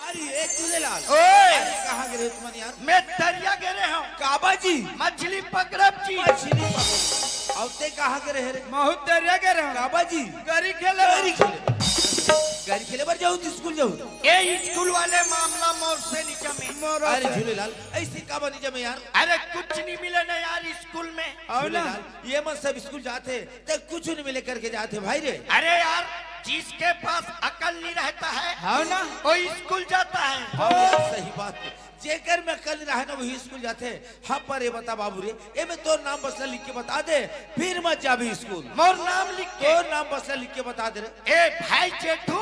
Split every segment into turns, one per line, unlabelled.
अरे एक झूलेलाल
ओए
कहाँ गिरे तुम यार?
मैं दरिया गिरे हूँ
काबा जी
मछली पकड़ब जी
मछली पकड़। अब ते कहाँ गिरे है रे?
बहुत दरिया गिरे हूँ
काबा जी
गरी खेले
गरी खेले गरी खेले पर जाऊँ तो स्कूल जाऊँ।
ये स्कूल वाले मामला मोर से नीचे में।
अरे झूलेलाल ऐसे काबा नीचे में यार।
अरे कुछ नहीं मिले ना यार स्कूल में।
झूलेलाल ये मत सब स्कूल जाते तो कुछ नहीं मिले करके जाते भाई रे।
अरे यार जिसके पास अकल नहीं रहता है
हाँ ना
वो स्कूल जाता है।
बहुत सही बात है। जेकर में कल रहा ना वही स्कूल जाते। हाँ पर ये बता बाबू रे ये में तो नाम बसला लिख के बता दे फिर मत जा भी स्कूल।
मोर नाम लिख के
तो नाम बसला लिख के बता दे रे।
ए भाई जेठू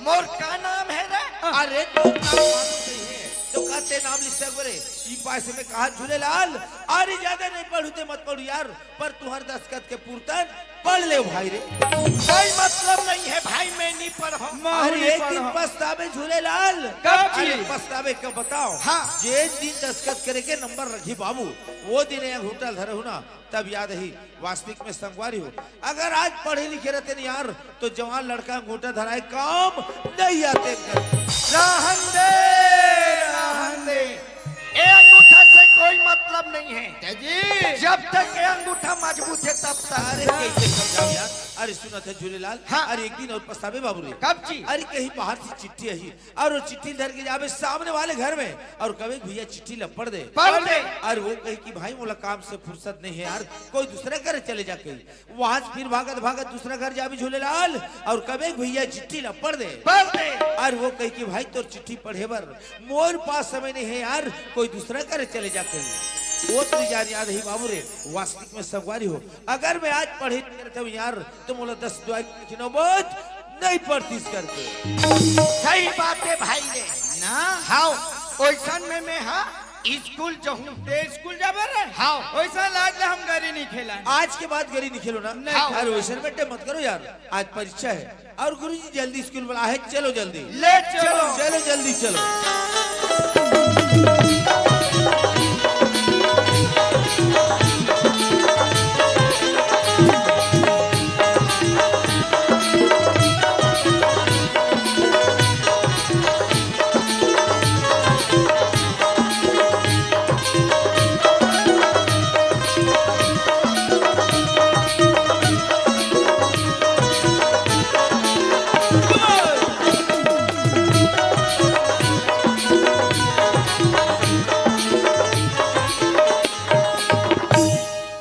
मोर का नाम है रे?
अरे तो नाम मालूम नहीं है तो कहते नाम लिख सक रे। ई पास में कहा झूलेलाल अरे ज्यादा नहीं पढ़ते मत पढ़ू यार पर तुहर दस्खत के पूर्तन पढ़ ले भाई रे।
कोई मतलब नहीं है भाई मैं नहीं पढ़ा।
अरे एक दिन पछतावे झूलेलाल
कब जी?
अरे पछतावे कब बताओ?
हाँ
जे दिन दस्खत करे के नंबर रखी बाबू वो दिन यहाँ होटल धरे हो ना तब याद ही वास्तविक में संगवारी हो। अगर आज पढ़े लिखे रहते नहीं यार तो जवान लड़का अंगूठा धराए काम नहीं आते।
रहन दे ए अंगूठा से कोई मतलब नहीं है
जी
जब तक ये अंगूठा मजबूत है तब
अरे
तक।
कैसे समझाओ यार? अरे सुना था झूलेलाल।
हाँ।
अरे एक दिन और पछतावे बाबू रे।
कब जी?
अरे कहीं बाहर से चिट्ठी आई और वो चिट्ठी धर के जावे सामने वाले घर में और कभी भैया चिट्ठी लपड़ दे
पढ़ दे।
और वो कहे कि भाई मोला काम से फुर्सत नहीं है यार कोई दूसरे घर चले जा कहीं वहां से फिर भागत भागत दूसरा घर जावे झूलेलाल और कभी भैया चिट्ठी लपड़ दे
पढ़ दे।
और वो कहे कि भाई तोर चिट्ठी पढ़े बर मोर पास समय नहीं है यार कोई दूसरा घर चले जा कहीं वो तो याद ही बाबू रे वास्तविक में सगवारी हो। अगर मैं आज पढ़े करता हूँ यार तो मोला 10 नौबत नहीं पढ़ती करके।
सही बात है भाई ने
ना
हाँ ओइसन में मैं हाँ स्कूल जाऊँ।
ते स्कूल जाबे रे
हाँ
वैसा लाग ले हम गरी नहीं खेला
आज के बाद गरी नहीं खेलो ना।
हाँ।
अरे वैसे बेटे मत करो यार आज परीक्षा है और गुरुजी जल्दी स्कूल वाला है चलो जल्दी
ले चलो।
चलो जल्दी चलो।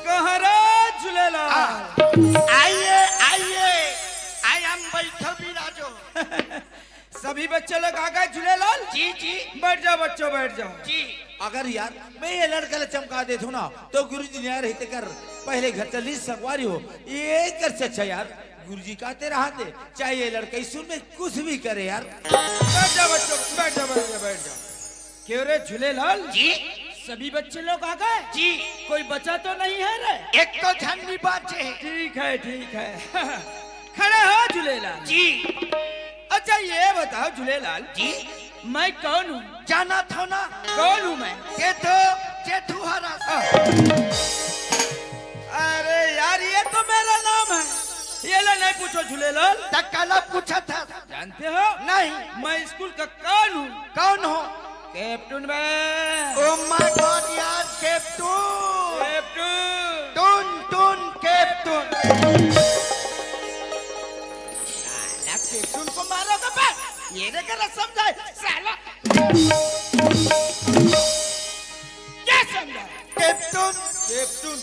कहरा झूलेलाल
आइए आइए आई एम बैठो बिराजो।
सभी बच्चे लोग आ गए झूलेलाल
जी जी
बैठ जाओ बच्चों बैठ जाओ।
जी
अगर यार मैं ये लड़का ले चमका देता हूँ ना तो गुरुजी ने यार रहते कर पहले घर चली सगवारी हो ये कर से अच्छा यार गुरुजी कहते रहा दे चाहे ये लड़का स्कूल में कुछ भी करे यार।
बैठ जाओ बच्चों बैठ जाओ बैठ जाओ बैठ जाओ। क्यों रे झूलेलाल
जी
सभी बच्चे लोग आ गए
जी
कोई बचा तो नहीं है रे?
एक तो झंडी बाचे है।
ठीक है खड़े हो झूलेलाल
जी
अच्छा ये बताओ झूलेलाल
जी
मैं कौन हूँ?
जाना था ना
कौन हूँ मैं?
जेठू जेठू हरा
अरे यार ये तो मेरा नाम है ये ले नहीं पूछो झूलेलाल
तकला पूछा था
जानते हो
नहीं
मैं स्कूल का कौन हूँ?
कौन हो?
कैप्टन मैं
ओ माय गॉड यार कैप्टन
कैप्टन
टून टून कैप्टन।
साला कैप्टन को मारोगे बस ये रे कर समझाए साला क्या समझा?
कैप्टन
कैप्टन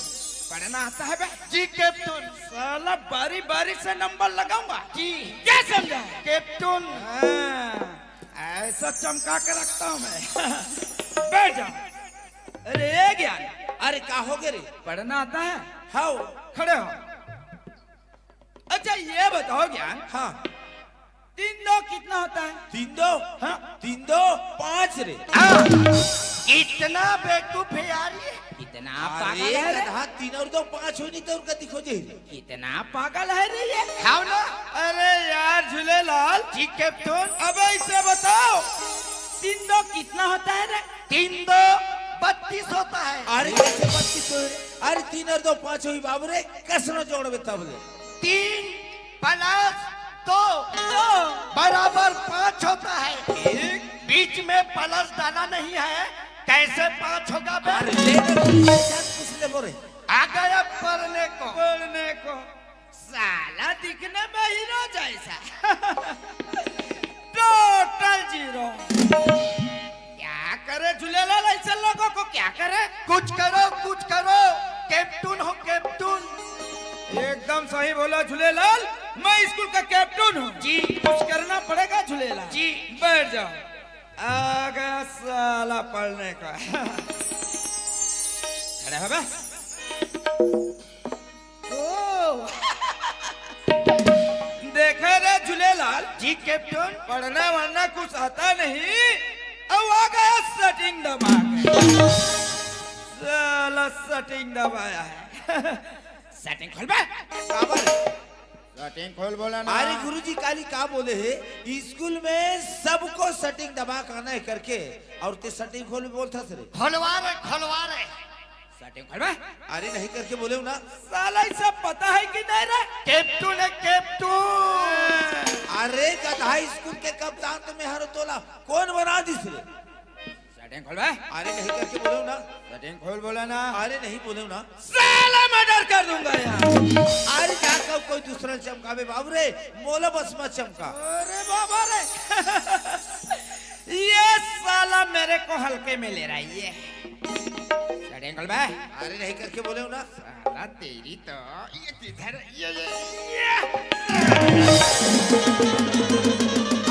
पढ़ना आता है बे?
जी कैप्टन
साला बारी बारी से नंबर लगाऊंगा
जी
क्या समझा?
कैप्टन
हाँ, ऐसा चमका के रखता हूँ मैं बैठ जाओ। अरे ये ज्ञान
अरे का हो गए रे?
पढ़ना आता है?
हाँ
खड़े हो। अच्छा ये बताओ ज्ञान
हाँ
3 2 कितना होता है?
3 2 हाँ 3 2 5 रे।
इतना बेवकूफ है यार ये।
कितना
अरे
पागल है रे?
गधा 3 और 2 5 हो नहीं तो उनका दिखो जी।
कितना पागल है रे ये?
हाँ ना
अरे यार झूलेलाल
जी कैप्टन
अब इसे बताओ 3 2 कितना होता है रे?
3 2 32 होता है।
अरे कैसे 32 हो रे? अरे 3 और 2 5 हुई बाबू रे कसनो जोड़बे तब रे।
3 प्लस 2 बराबर 5 होता है।
ठीक
में प्लस डाला नहीं है, कैसे 5 होगा बे?
अरे ले ले पूछ ले बोरे।
आ गया पढ़ने को।
बोलने को साला दिखने में हीरो जैसा टोटल जीरो। क्या करे झूलेलाल ऐसे लोगों को, क्या करे?
कुछ करो, कैप्टन हो कैप्टन।
एकदम सही बोला झूलेलाल, मैं स्कूल का कैप्टन हूँ
जी।
कुछ करना पड़ेगा झूलेलाल
जी।
बैठ जाओ। आ गया साला पढ़ने का। खड़े हो बे। देखे रे झूलेलाल
जी कैप्टन।
पढ़ना वरना कुछ आता नहीं, अब आ गया सेटिंग दबा के। साला सेटिंग दबाया है। सेटिंग खोल बे।
सेटिंग खोल बोला ना।
अरे गुरुजी काली का बोले है, स्कूल में सबको सेटिंग दबा के आना है करके, और ते सेटिंग खोल में बोलता थे।
खोलवा रे।
सेटिंग खोल बे।
अरे नहीं करके बोले हो ना।
साला ये सब पता है कि नहीं रे?
कैप्टन है कैप्टन।
अरे गधा स्कूल के कप्तान तो मैं हर तोला कौन बना दिस रे।
सेटिंग खोल बे।
अरे नहीं करके बोले हो ना।
सेटिंग खोल बोला ना।
अरे नहीं बोले हो ना।
साला मर्डर कर दूंगा यार।
अरे क्या कब कोई दूसरा चमकावे बाबू रे, मोला बस मत चमका।
अरे बाबा रे। ये साला मेरे को हल्के में ले रहा है ये। सेटिंग खोल बे।
अरे नहीं करके बोले हो ना।
साला तेरी तो ये इधर ये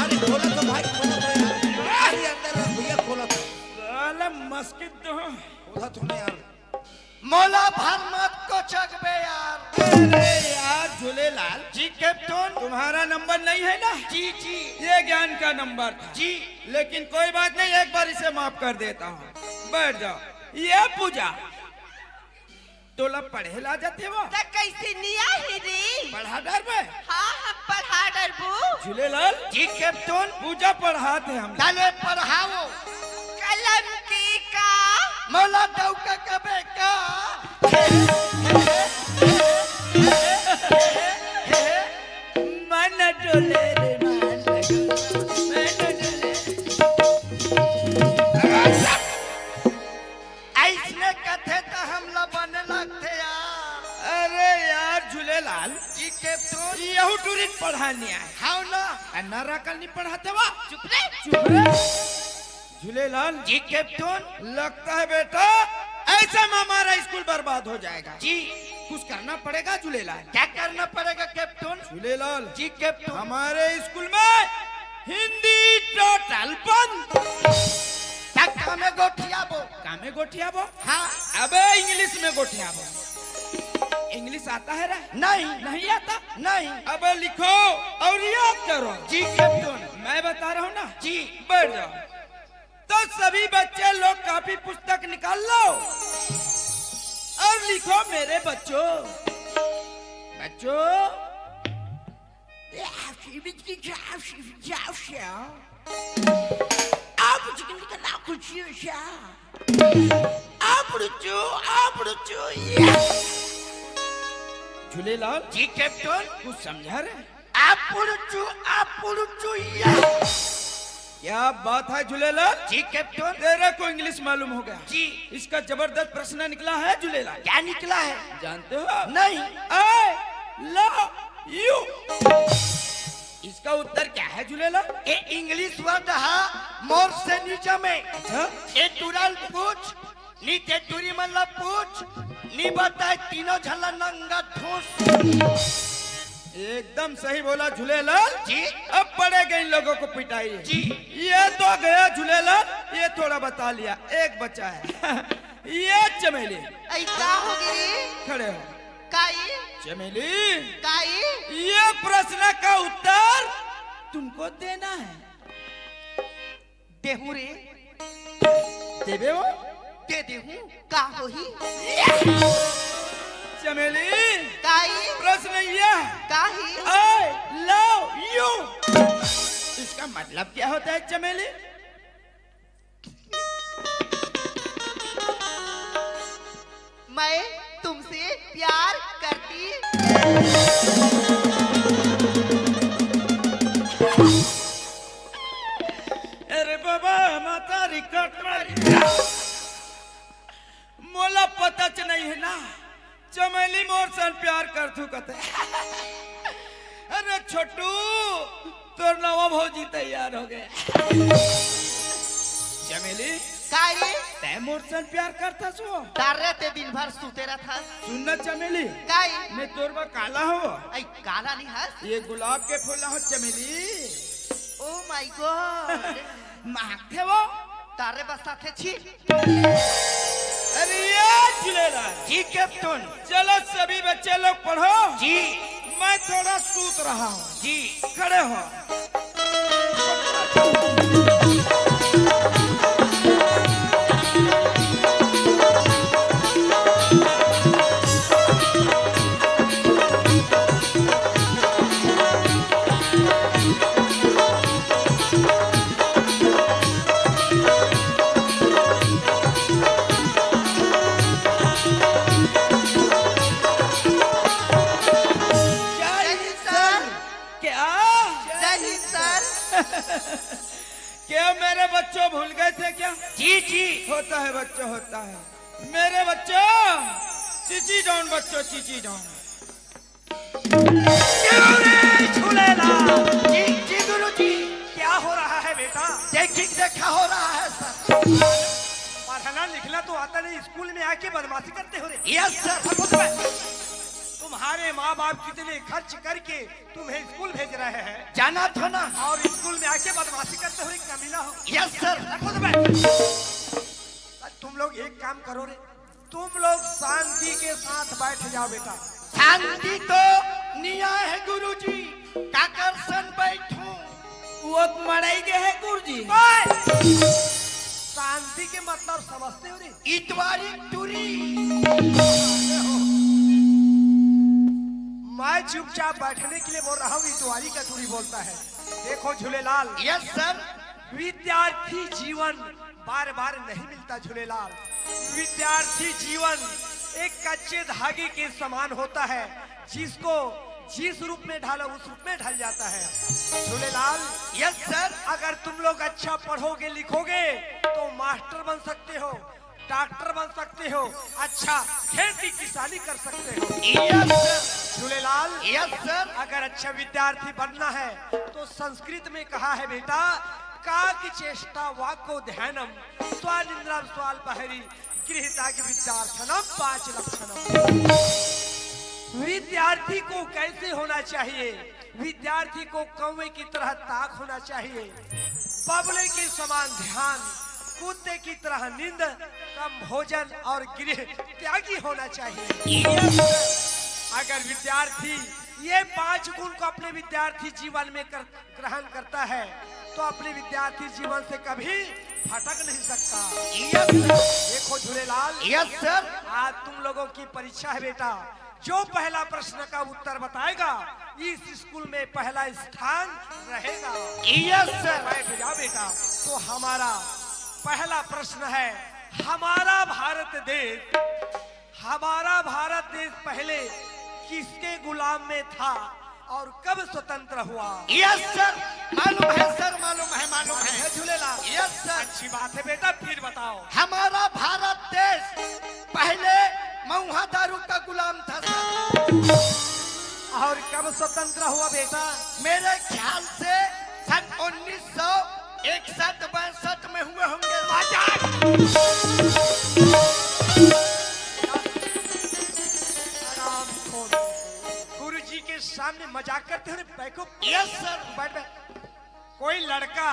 अरे खोला तो भाई, खोला तो यार। अरे अंदर रख भैया, खोला तो।
साला मस्कित तो
खोला तो ना यार।
मोला भर मत को चकबे यार।
अरे यार झूलेलाल
जी कैप्टन।
तुम्हारा नंबर नहीं है ना?
जी।
ये ज्ञान का नंबर था
जी।
लेकिन कोई बात नहीं, एक बार इसे माफ कर देता हूँ। बैठ जाओ। ये पूजा तोला पढ़े ला जाते वो
त कैसे निया ही रे?
पढ़ा डर में।
हाँ हम पढ़ा डरबू।
झूलेलाल
जी कैप्टन।
पूजा पढ़ाते हम।
डाले पढ़ाओ।
कलम की का
मोला डौका कबे का।
मन डोले रे मन डोले।
ऐसने कथे तो हम लोग बने लगते यार।
अरे यार Jhulelal
ji captain.
Yahoo tourist पढ़ानी है।
हाँ ना।
अन्नारा कल नहीं पढ़ाते वा।
चुप रे।
चुप रे। झूलेलाल
जी कैप्टन।
लगता है बेटा ऐसा में हमारा स्कूल बर्बाद हो जाएगा।
जी।
कुछ करना पड़ेगा झूलेलाल।
क्या करना पड़ेगा कैप्टन?
झूलेलाल
जी कैप्टन।
हमारे स्कूल में हिंदी टोटल बंद।
धक्का में गोठिया बो।
कामे गोठिया बो।
हाँ।
अबे इंग्लिश में गोठिया बो। इंग्लिश आता है रे?
नहीं।
नहीं आता।
नहीं।
अबे लिखो और याद करो।
जी कैप्टन।
मैं बता रहा हूँ ना।
जी।
बैठ जाओ। तो सभी बच्चे लोग कापी पुस्तक निकाल लो और लिखो मेरे बच्चों। झूलेलाल
जी कैप्टन।
कुछ समझा रे?
आपुरुचु
क्या बात है झूलेलाल?
जी कैप्टन।
तेरे को इंग्लिश मालूम हो गया।
जी।
इसका जबरदस्त प्रश्न निकला है झूलेलाल।
क्या निकला है?
जानते हो?
नहीं।
I love you. इसका उत्तर क्या है झूलेलाल?
ये इंग्लिश वर्ड है मोर से नीचे में।
अच्छा
ए तुरल पूछ नीचे तुरी मतलब पूछ नी बताए तीनों झल्ला नंगा ठूस।
एकदम सही बोला झूलेलाल।
जी।
अब पड़ेगा इन लोगों को पिटाई।
जी।
ये तो गया झूलेलाल, ये थोड़ा बता लिया, एक बचा है। ये चमेली।
ऐसा हो गिरी
खड़े हो।
काई
चमेली
काई
ये प्रश्न का उत्तर तुमको देना है।
देहू रे।
देवे वो
दे देहू।
का हो ही
चमेली
काई
प्रश्न ये है,
काही
I love you। इसका मतलब क्या होता है चमेली?
मैं तुमसे प्यार करती।
अरे बाबा माता रिकट मारी मोला पता च नहीं है ना चमेली मोर सन प्यार कर तू कते अरे छोटू तोर नवा भौजी तैयार हो गए चमेली
काय रे
तै मोर सन प्यार करता सो
तारे ते दिन भर सुते रहा
सुनना चमेली
काय
मैं तोर बा काला हो
आई काला नहीं हस
ये गुलाब के फूल हो चमेली
ओ माय गॉड
महकते वो
तारे बस साथे छी
अरे यार झूलेला
जी कैप्टन
चलो सभी बच्चे लोग पढ़ो
जी
मैं थोड़ा सूत रहा हूँ
जी
खड़े हो
जय हिंद सर
क्या
जय हिंद सर
क्या मेरे बच्चों भूल गए थे क्या
जी जी
होता है बच्चों होता है मेरे बच्चों चीची डाउन बच्चों चीची डाउन
जी जी गुरु जी क्या हो रहा है बेटा
देखिए देखा हो रहा है सर
पढ़ना लिखना तो आता नहीं स्कूल में आके बदमाशी करते हो रे
यस सर
तुम्हारे माँ बाप कितने खर्च करके तुम्हें स्कूल भेज रहे हैं
जाना था ना
और स्कूल में आके बदमाशी करते हो रे कमीना हो
यस सर
तुम लोग एक काम करो रे तुम लोग शांति के साथ बैठ जाओ बेटा
शांति तो निया है गुरुजी काकरसन बैठूं
वो मराई गए है गुरुजी
शांति के मतलब समझते हो रे
इतवारी टूरी
मैं चुपचाप बैठने के लिए बोल रहा हूँ इतवारी का टूरी बोलता है देखो झूलेलाल
यस सर
विद्यार्थी जीवन बार बार नहीं मिलता झूलेलाल विद्यार्थी जीवन एक कच्चे धागे के समान होता है जिसको जिस रूप में ढालो उस रूप में ढल जाता है झूलेलाल
यस सर
अगर तुम लोग अच्छा पढ़ोगे लिखोगे तो मास्टर बन सकते हो डॉक्टर बन सकते हो अच्छा खेती किसानी कर सकते हो
yes sir
Jhulelal
yes sir
अगर अच्छा विद्यार्थी बनना है तो संस्कृत में कहा है बेटा काक चेष्टा वाको ध्यानम स्वानिंद्रम स्वाल्पहरी गृहताग विद्यार्थनम 5 लक्षणम विद्यार्थी को कैसे होना चाहिए विद्यार्थी को कौवे की तरह ताक होना चाहिए बबले के समान ध्यान कुत्ते की तरह नींद कम भोजन और गृह त्यागी होना चाहिए अगर विद्यार्थी ये 5 गुण को अपने विद्यार्थी जीवन में ग्रहण करता है तो अपने विद्यार्थी जीवन से कभी भटक नहीं सकता देखो झूलेलाल
यस सर
आज तुम लोगों की परीक्षा है बेटा जो पहला प्रश्न का उत्तर बताएगा इस स्कूल में पहला स्थान रहेगा
यस सर
बैठ जा बेटा तो हमारा पहला प्रश्न है हमारा भारत देश पहले किसके गुलाम में था और कब स्वतंत्र हुआ
यस सर मालूम है सर मालूम है
झूलेलाल
यस सर
अच्छी बात है बेटा फिर बताओ
हमारा भारत देश पहले महुआ दारू का गुलाम था सर
और कब स्वतंत्र हुआ बेटा
मेरे ख्याल से सन 1961-62 में हुए होंगे
गुरु जी के सामने मजाक करते हो बैठो
यस सर
बैठ कोई लड़का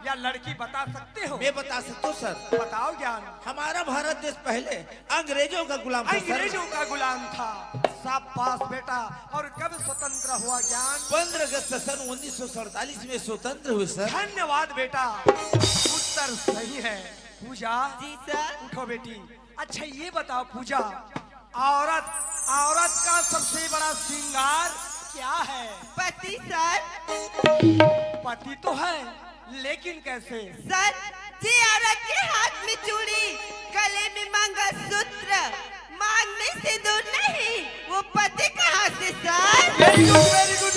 या लड़की बता सकते हो
मैं बता सकता हूँ सर
बताओ ज्ञान
हमारा भारत देश पहले अंग्रेजों का गुलाम था सर
अंग्रेजों का गुलाम था शाबाश बेटा और कब स्वतंत्र हुआ ज्ञान
15 अगस्त सन 1947 में स्वतंत्र हुए सर
धन्यवाद बेटा उत्तर सही है पूजा
जी सर
उठो बेटी अच्छा ये बताओ पूजा औरत का सबसे बड़ा श्रृंगार क्या है
पति सर
पति तो है लेकिन कैसे
सर जी औरत के हाथ में चूड़ी गले में मंगलसूत्र मांग में सिंदूर नहीं वो पति कहाँ से सर
वेरी गुड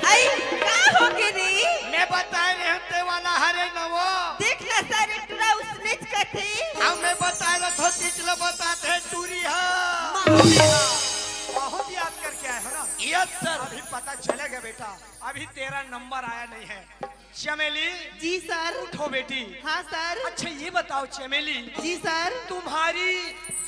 आई क्या हो गिरी
मैं बताए ना वो
देखना सर टूरा उसने कथे
हमें बता रहा था पिछले बताते हैं टूरी है
बहुत याद करके आए हो ना।
यस सर
अभी पता चलेगा बेटा, अभी तेरा नंबर आया नहीं है। चमेली
जी सर।
उठो बेटी।
हाँ सर।
अच्छा ये बताओ चमेली,
जी सर।
तुम्हारी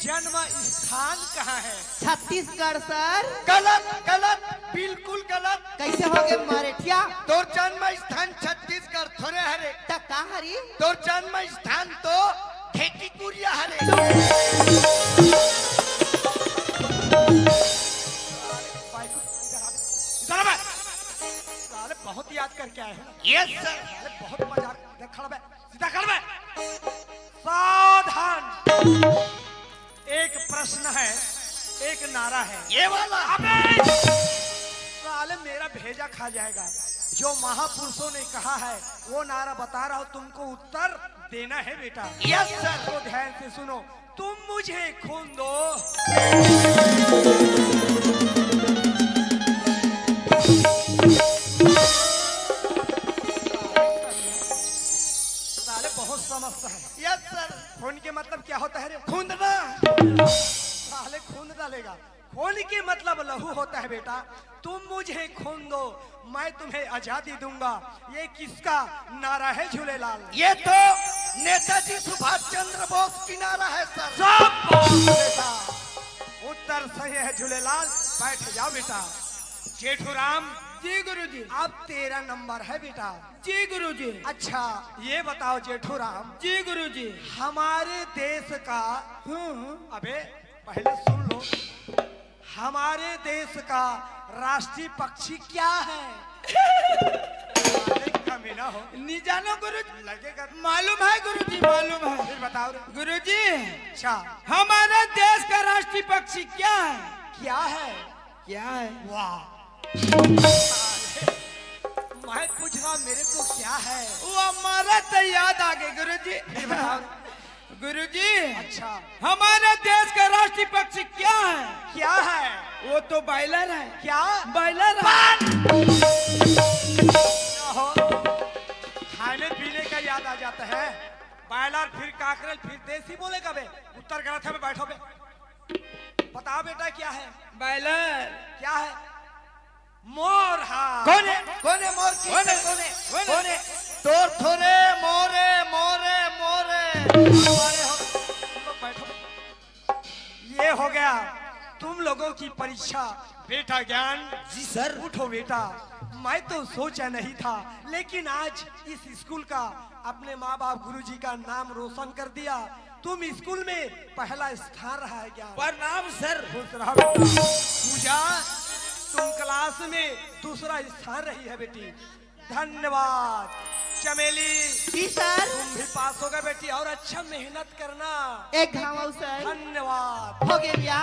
जन्म स्थान कहाँ है?
छत्तीसगढ़ सर।
गलत गलत बिल्कुल गलत।
कैसे हो गए मरेठिया?
तोर जन्म स्थान छत्तीसगढ़ थोड़े हरे।
टका हरी
तोर जन्म स्थान तो ठेकीपुरिया हरे।
साले बहुत याद करके आए हैं।
Yes sir.
साले बहुत मजाक। देख खड़ा बे, सीधा खड़ा बे। सावधान। एक प्रश्न है, एक नारा है।
ये वाला
अबे साले मेरा भेजा खा जाएगा। जो महापुरुषों ने कहा है वो नारा बता रहा हूँ, तुमको उत्तर देना है बेटा।
Yes sir.
तो ध्यान से सुनो। तुम मुझे खून दो, साले बहुत समझता है।
Yes sir.
खून के मतलब क्या होता है रे?
खूंदना।
साले खून डालेगा। खून के मतलब लहू होता है बेटा। तुम मुझे खून दो, मैं तुम्हें आजादी दूंगा। ये किसका नारा है झूलेलाल?
ये तो नेताजी सुभाष चंद्र बोस की नारा है सर।
शाबाश बेटा, उत्तर सही है झूलेलाल। बैठ जाओ बेटा। जेठूराम
जी गुरुजी।
अब तेरा नंबर है बेटा।
जी गुरुजी।
अच्छा ये बताओ जेठूराम,
जी गुरुजी।
हमारे देश का,
हाँ
अबे पहले सुन लो, हमारे देश का राष्ट्रीय पक्षी क्या है? कमी ना हो,
नहीं जानो गुरुजी।
लगेगा।
मालूम है गुरुजी, मालूम है।
फिर बताओ रे।
गुरुजी
अच्छा
हमारे देश का राष्ट्रीय पक्षी क्या है?
क्या है?
क्या है?
वाह, मैं पूछ रहा मेरे को क्या है?
वो हमारा तो याद आ गए गुरुजी।
फिर बताओ।
गुरुजी
अच्छा
हमारे देश का राष्ट्रीय पक्षी क्या है?
क्या है?
वो तो बायलर है।
क्या?
बायलर है।
हो, खाने पीने का याद आ जाता है। बायलर, फिर काकरेल, फिर देसी बोलेगा बे। उत्तर गलत है। बैठो बे। बताओ बेटा क्या है?
बायलर
क्या है? मोर। हाँ
कौन है? कौन है मोर की?
कौन है?
कौन है?
कौन है?
कौन है? तोर थोरे मोरे मोरे मोरे।
हमारे हो, तुम लोग बैठो। ये हो गया तुम लोगों की परीक्षा। बेटा ज्ञान
जी सर।
उठो बेटा। मैं तो सोचा नहीं था, लेकिन आज इस स्कूल का, अपने माँ बाप गुरुजी का नाम रोशन कर दिया। तुम स्कूल में पहला स्थान रहा है ज्ञान।
प्रणाम सर।
खुश रहो बेटा। पूजा, तुम क्लास में दूसरा स्थान रही है बेटी। धन्यवाद। चमेली
जी सर।
तुम भी पास हो गए बेटी, और अच्छा मेहनत करना।
एक घाव सर।
धन्यवाद।
हो गए भैया।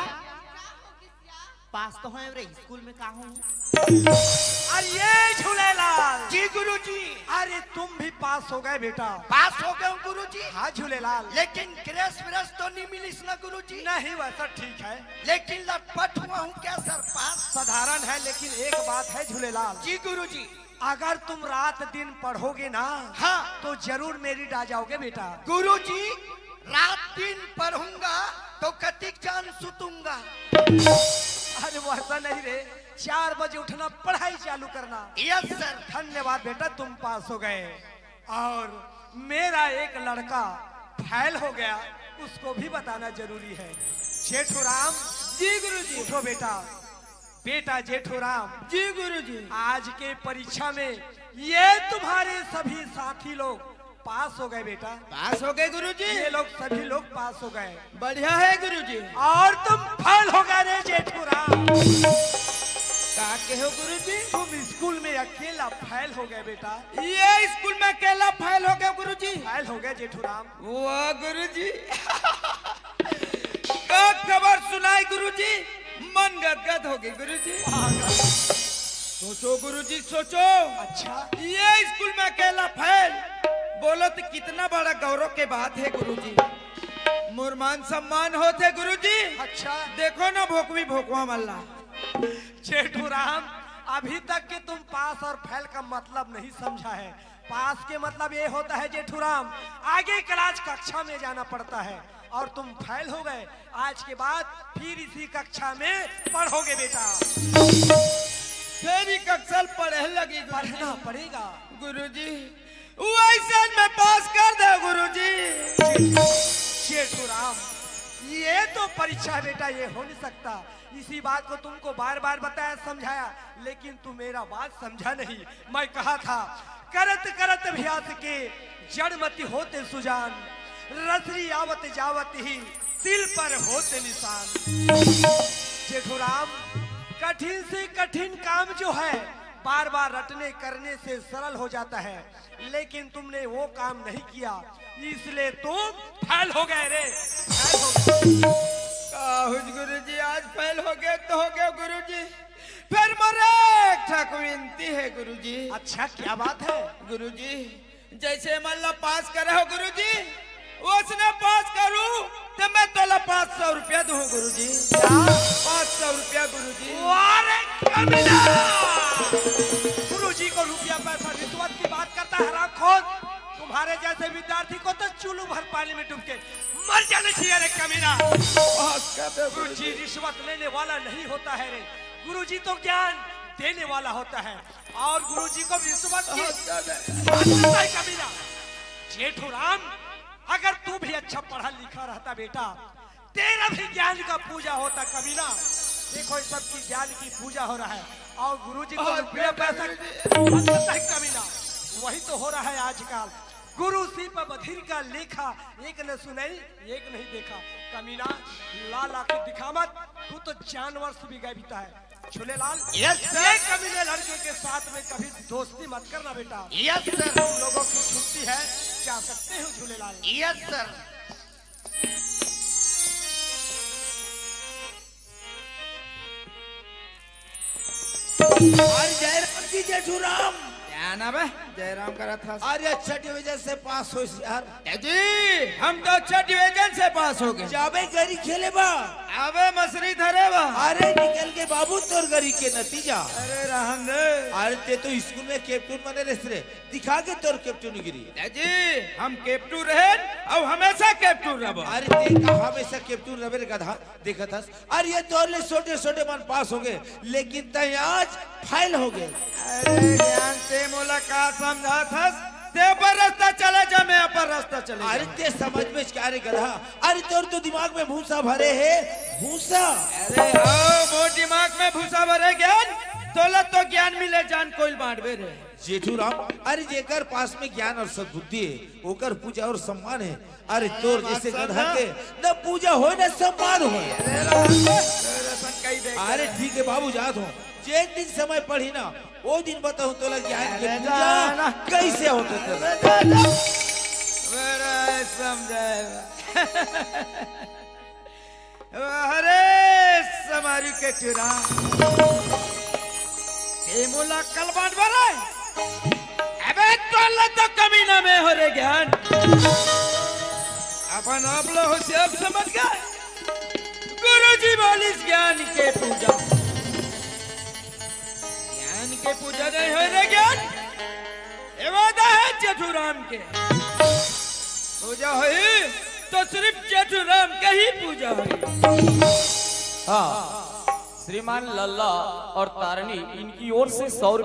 पास तो है रे, स्कूल में कहा हूँ।
अरे झूलेलाल।
जी गुरुजी।
अरे तुम भी पास हो गए बेटा।
पास हो गए गुरुजी।
हाँ झूलेलाल।
लेकिन ग्रेस व्रेस तो नहीं मिली ना गुरुजी।
नहीं वैसा ठीक है,
लेकिन लटपट हुआ हूँ क्या सर? पास
साधारण है, लेकिन एक बात है झूलेलाल।
जी गुरुजी।
अगर तुम रात दिन पढ़ोगे ना,
हाँ
तो जरूर मेरिट आ जाओगे बेटा।
गुरुजी, रात दिन पढ़ूंगा तो कतिक जान सुतूंगा।
अरे वो ऐसा नहीं रे, 4 बजे उठना, पढ़ाई चालू करना।
Yes sir.
धन्यवाद बेटा, तुम पास हो गए। और मेरा एक लड़का फेल हो गया, उसको भी बताना जरूरी है। जेठूराम
जी गुरुजी।
उठो बेटा। बेटा जेठूराम,
जी गुरुजी।
आज के परीक्षा में ये तुम्हारे सभी साथी लोग पास हो गए बेटा।
पास हो गए गुरुजी।
ये लोग सभी लोग पास हो गए,
बढ़िया है गुरुजी।
और तुम फेल हो गए रे जेठूराम।
का के हो गुरुजी?
तुम स्कूल में अकेला फेल हो गए बेटा।
ये स्कूल में अकेला फेल हो गया गुरुजी।
फेल हो गए जेठूराम।
वाह गुरुजी। का खबर सुनाई गुरुजी, मन गदगद हो गई गुरुजी। सोचो गुरुजी सोचो।
अच्छा
ये स्कूल में अकेला फेल, बोलो तो कितना बड़ा गौरव के बात है गुरुजी। मुरमान सम्मान होते गुरुजी।
अच्छा
देखो ना भोकवी भोकवा मल्ला।
जेठूराम, अभी तक के तुम पास और फेल का मतलब नहीं समझा है। पास के मतलब ये होता है जेठूराम, आगे क्लास कक्षा में जाना पड़ता है, और तुम फेल हो गए। आज के बाद फिर इसी कक्षा में पढ़ोगे बेटा।
फेरी कक्षल पढ़े लगी
पढ़ना पड़ेगा
गुरुजी। वैसे में पास कर दे गुरुजी।
जेठूराम, ये तो परीक्षा है बेटा, ये हो नहीं सकता। इसी बात को तुमको बार बार बताया, समझाया, लेकिन तू मेरा बात समझा नहीं। मैं कहा था करत करत अभ्यास के जड़मति होते सुजान, रसरी आवत जावत ही दिल पर होते निशान। जेठूराम, कठिन से कठिन काम जो है बार बार रटने करने से सरल हो जाता है, लेकिन तुमने वो काम नहीं किया, इसलिए तुम फेल हो गए रे, फेल हो गए।
गुरुजी आज फेल हो गए तो हो गए गुरुजी। फिर मोरे एक ठक विनती है गुरुजी।
अच्छा क्या बात है?
गुरुजी जैसे मल्ला पास करे हो गुरुजी, उसने पास करूं तो मैं तोला 500 रुपया दूं गुरुजी। 500 रुपया गुरुजी।
अरे कमीना! गुरुजी को रुपया पैसा रिश्वत की बात करता है हरामखोर। तुम्हारे जैसे विद्यार्थी को तो चुल्लू भर पानी में डूब के मर जाना चाहिए रे कमीना। गुरुजी रिश्वत लेने वाला नहीं होता है रे, गुरुजी तो ज्ञान देने वाला होता है, और गुरुजी को रिश्वत की है कमीना। जेठूराम, अगर तू भी अच्छा पढ़ा लिखा रहता बेटा, तेरा भी ज्ञान का पूजा होता कमीना। देखो इस सब की ज्ञान की पूजा हो रहा है, और गुरुजी को रुपया पैसा है कमीना। वही तो हो रहा है आजकल। गुरु सिर पर बधिर का लेखा, एक न सुनाई एक नहीं देखा। कमीना, लाल आंखें दिखा मत, तू तो जानवर से भी गैबिता है। Jhulelal,
yes sir.
ये कमीने लड़के के साथ में कभी दोस्ती मत करना बेटा।
Yes sir.
तुम लोगों की छुट्टी है, जा सकते हो झूलेलाल।
Yes sir.
अरे जयराम जी, जेठूराम,
क्या नाम है? जयराम करा था।
अरे अच्छा डिवीजन से पास हो यार।
जी हम तो अच्छा डिवीजन से पास हो गए।
जाबे गरी खेले बा,
अबे मसरी धरे बा।
अरे निकल के बाबू तोर गरी के नतीजा।
अरे रहन दे।
अरे ते तो स्कूल में कैप्टन बने रे, दिखा के तोर कैप्टन गिरी।
जी हम कैप्टन रहे और हमेशा कैप्टन रहो।
अरे ते कहा हमेशा कैप्टन रहे गधा, देखा था। अरे ये तोर ले छोटे छोटे मन पास हो गए, लेकिन तय आज फेल हो गए।
अरे ज्ञान से मुलाकात समझा था, ते पर रास्ता चले जा, मैं पर रास्ता चले।
अरे ते समझ में क्या रे गधा? अरे तोर तो दिमाग में भूसा भरे है, भूसा।
अरे हाँ, वो दिमाग में भूसा भरे ज्ञान, तोला तो ज्ञान मिले जान कोई बांटवे रे।
जेठूराम, अरे जेकर पास में ज्ञान और सद्बुद्धि है, ओकर पूजा और सम्मान है। अरे तोर जैसे गधा के न पूजा हो न सम्मान हो। अरे ठीक है बाबू, जात हो। एक दिन समय पढ़ी ना, वो दिन बताऊं तो लग ज्ञान की पूजा कैसे होते थे।
अरे समारी के चुरा मुला कल बांट भरा। अबे तो कमीना में हो रे ज्ञान। अपन आप लोग होशियार समझ गए। गुरुजी बोली ज्ञान के पूजा, ज्ञान के पूजा नहीं हो रे ज्ञान, ये वादा है जेठूराम के। पूजा हुई तो सिर्फ जेठूराम का ही पूजा हुई।
हाँ, श्रीमान लल्ला और तारणी इनकी ओर से 100